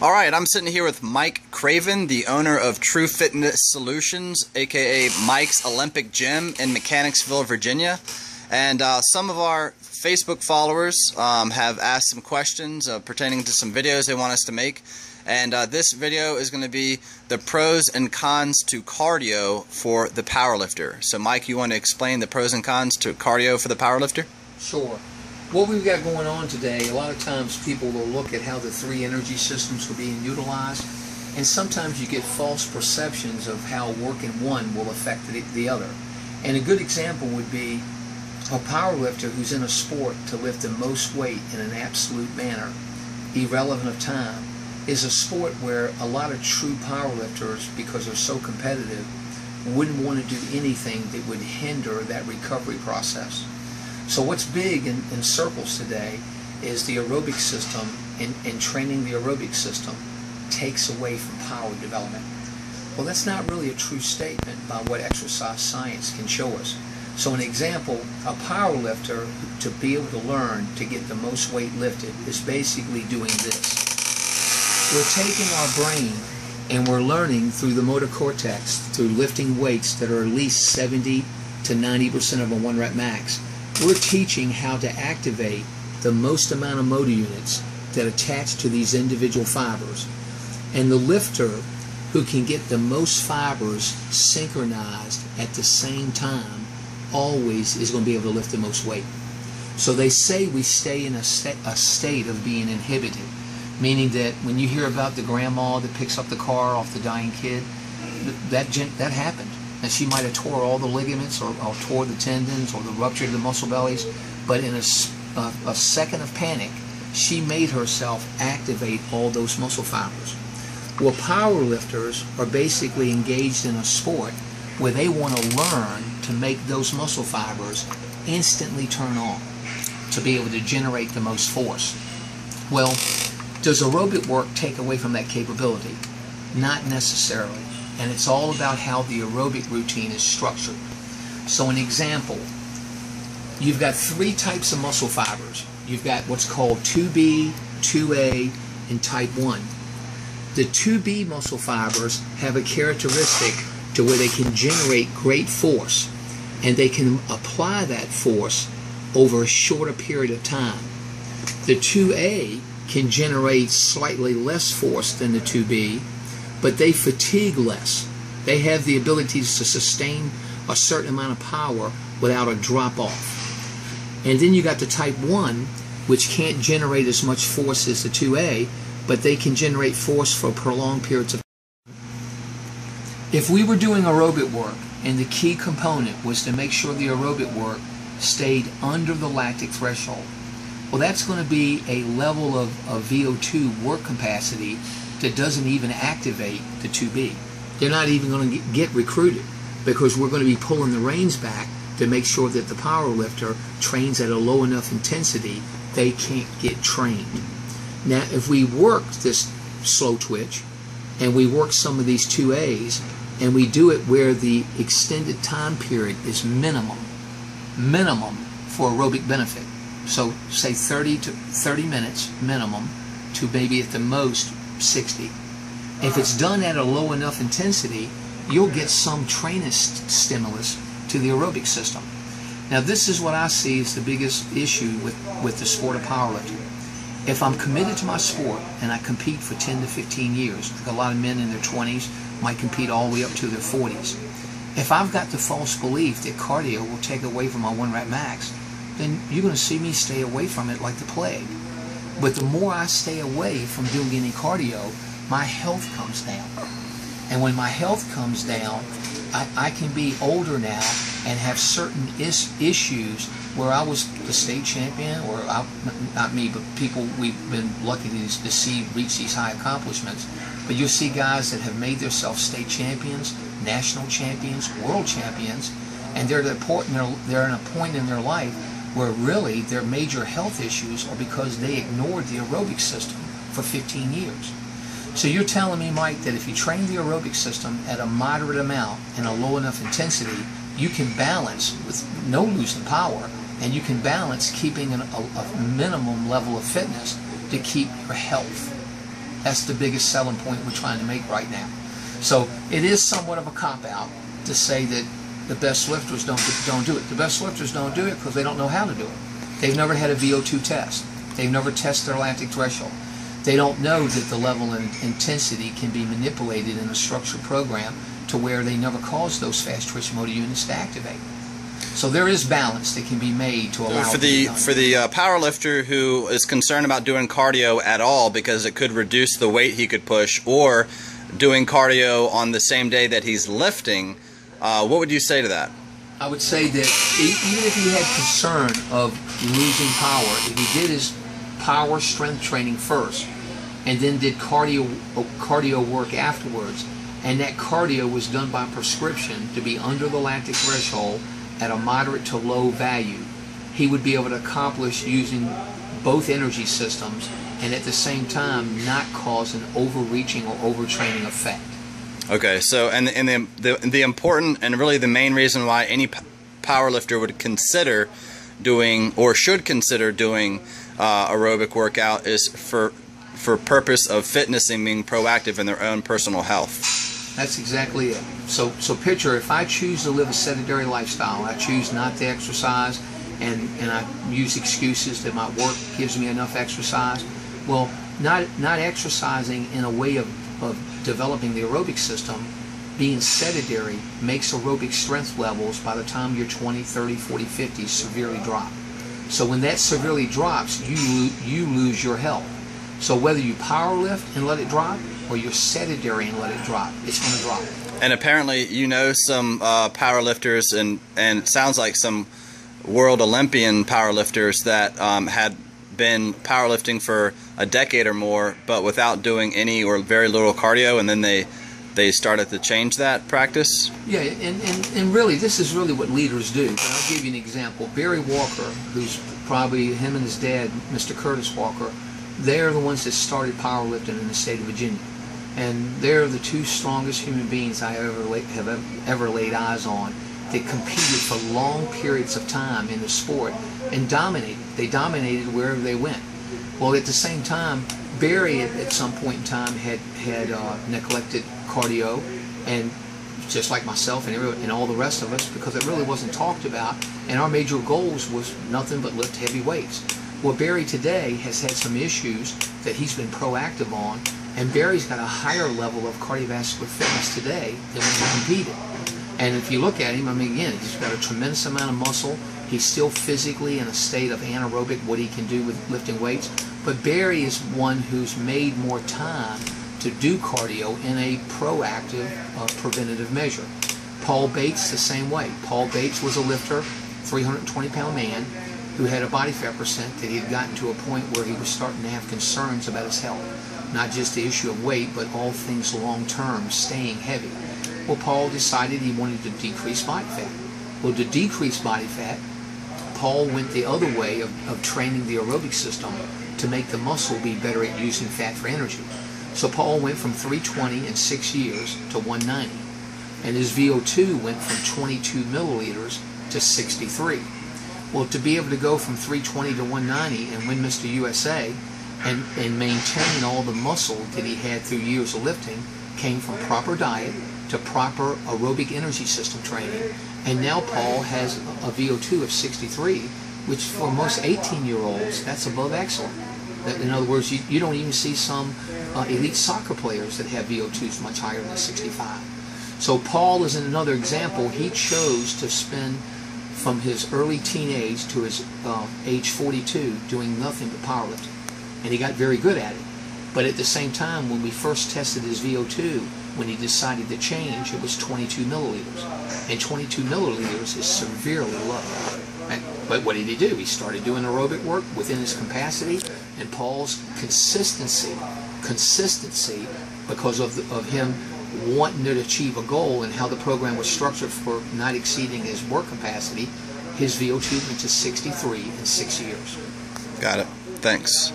Alright, I'm sitting here with Mike Craven, the owner of True Fitness Solutions, aka Mike's Olympic Gym in Mechanicsville, Virginia. And some of our Facebook followers have asked some questions pertaining to some videos they want us to make. And this video is going to be the pros and cons to cardio for the powerlifter. So Mike, you want to explain the pros and cons to cardio for the powerlifter? Sure. What we've got going on today, a lot of times people will look at how the three energy systems are being utilized, and sometimes you get false perceptions of how working one will affect the other. And a good example would be a powerlifter who's in a sport to lift the most weight in an absolute manner, irrelevant of time, is a sport where a lot of true powerlifters, because they're so competitive, wouldn't want to do anything that would hinder that recovery process. So what's big in circles today is the aerobic system, and training the aerobic system takes away from power development. Well, that's not really a true statement by what exercise science can show us. So an example, a power lifter, to be able to learn to get the most weight lifted, is basically doing this. We're taking our brain and we're learning through the motor cortex, through lifting weights that are at least 70 to 90% of a 1 rep max. We're teaching how to activate the most amount of motor units that attach to these individual fibers. And the lifter who can get the most fibers synchronized at the same time always is going to be able to lift the most weight. So they say we stay in a state of being inhibited, meaning that when you hear about the grandma that picks up the car off the dying kid, that happened. And she might have tore all the ligaments or tore the tendons or the ruptured the muscle bellies, but in a second of panic, she made herself activate all those muscle fibers. Well, power lifters are basically engaged in a sport where they want to learn to make those muscle fibers instantly turn on to be able to generate the most force. Well, does aerobic work take away from that capability? Not necessarily. And it's all about how the aerobic routine is structured. So an example, you've got 3 types of muscle fibers. You've got what's called 2B, 2A, and type 1. The 2B muscle fibers have a characteristic to where they can generate great force, and they can apply that force over a shorter period of time. The 2A can generate slightly less force than the 2B, but they fatigue less. They have the ability to sustain a certain amount of power without a drop off. And then you got the type 1, which can't generate as much force as the 2A, but they can generate force for prolonged periods of time. If we were doing aerobic work and the key component was to make sure the aerobic work stayed under the lactic threshold, well, that's going to be a level of VO2 work capacity that doesn't even activate the 2B. They're not even going to get recruited, because we're going to be pulling the reins back to make sure that the power lifter trains at a low enough intensity they can't get trained. Now, if we work this slow twitch and we work some of these 2As and we do it where the extended time period is minimum for aerobic benefit, so say 30 minutes minimum to maybe at the most 60. If it's done at a low enough intensity, you'll get some training stimulus to the aerobic system. Now, this is what I see as the biggest issue with the sport of powerlifting. If I'm committed to my sport and I compete for 10 to 15 years, like a lot of men in their 20s might compete all the way up to their 40s, if I've got the false belief that cardio will take away from my 1 rep max, then you're going to see me stay away from it like the plague. But the more I stay away from doing any cardio, my health comes down. And when my health comes down, I can be older now and have certain issues where I was the state champion, or not me, but people we've been lucky to see reach these high accomplishments. But you'll see guys that have made themselves state champions, national champions, world champions, and they're at a point in their life where really their major health issues are because they ignored the aerobic system for 15 years. So you're telling me, Mike, that if you train the aerobic system at a moderate amount and a low enough intensity, you can balance with no losing power, and you can balance keeping a minimum level of fitness to keep your health. That's the biggest selling point we're trying to make right now. So it is somewhat of a cop-out to say that the best lifters don't do it. The best lifters don't do it because they don't know how to do it. They've never had a VO2 test. They've never tested their lactic threshold. They don't know that the level and intensity can be manipulated in a structured program to where they never cause those fast twitch motor units to activate. So there is balance that can be made to allow for the power lifter who is concerned about doing cardio at all because it could reduce the weight he could push, or doing cardio on the same day that he's lifting, what would you say to that? I would say that even if he had concern of losing power, if he did his power strength training first and then did cardio work afterwards, and that cardio was done by prescription to be under the lactic threshold at a moderate to low value, he would be able to accomplish using both energy systems and at the same time not cause an overreaching or overtraining effect. Okay, so and the important and really the main reason why any power lifter would consider doing or should consider doing aerobic workout is for purpose of fitness and being proactive in their own personal health. That's exactly it. So picture if I choose to live a sedentary lifestyle, I choose not to exercise, and I use excuses that my work gives me enough exercise. Well, not exercising in a way of developing the aerobic system, being sedentary makes aerobic strength levels by the time you're 20, 30, 40, 50 severely drop. So when that severely drops, you lose your health. So whether you power lift and let it drop, or you're sedentary and let it drop, it's going to drop. And apparently you know some power lifters, and it sounds like some world Olympian power lifters that had been powerlifting for a decade or more, but without doing any or very little cardio, and then they started to change that practice. Yeah, and really, this is really what leaders do. But I'll give you an example. Barry Walker, who's probably him and his dad, Mr. Curtis Walker, they're the ones that started powerlifting in the state of Virginia. And they're the two strongest human beings I have ever laid eyes on that competed for long periods of time in the sport and dominated. They dominated wherever they went. Well, at the same time, Barry at some point in time had neglected cardio, and just like myself and all the rest of us, because it really wasn't talked about, and our major goals was nothing but lift heavy weights. Well, Barry today has had some issues that he's been proactive on, and Barry's got a higher level of cardiovascular fitness today than when he competed. And if you look at him, I mean, again, he's got a tremendous amount of muscle. He's still physically in a state of anaerobic, what he can do with lifting weights. But Barry is one who's made more time to do cardio in a proactive, preventative measure. Paul Bates, the same way. Paul Bates was a lifter, 320-pound man, who had a body fat percent that he had gotten to a point where he was starting to have concerns about his health. Not just the issue of weight, but all things long-term, staying heavy. Well, Paul decided he wanted to decrease body fat. Well, to decrease body fat, Paul went the other way of training the aerobic system to make the muscle be better at using fat for energy. So Paul went from 320 in 6 years to 190. And his VO2 went from 22 milliliters to 63. Well, to be able to go from 320 to 190 and win Mr. USA and maintain all the muscle that he had through years of lifting came from proper diet to proper aerobic energy system training. And now Paul has a VO2 of 63, which for most 18-year-olds, that's above excellent. In other words, you don't even see some elite soccer players that have VO2s much higher than 65. So Paul is another example. He chose to spend from his early teenage to his age 42 doing nothing but powerlifting. And he got very good at it. But at the same time, when we first tested his VO2, when he decided to change, it was 22 milliliters. And 22 milliliters is severely low. But what did he do? He started doing aerobic work within his capacity, and Paul's consistency, because of him wanting to achieve a goal and how the program was structured for not exceeding his work capacity, his VO2 went to 63 in 6 years. Got it. Thanks.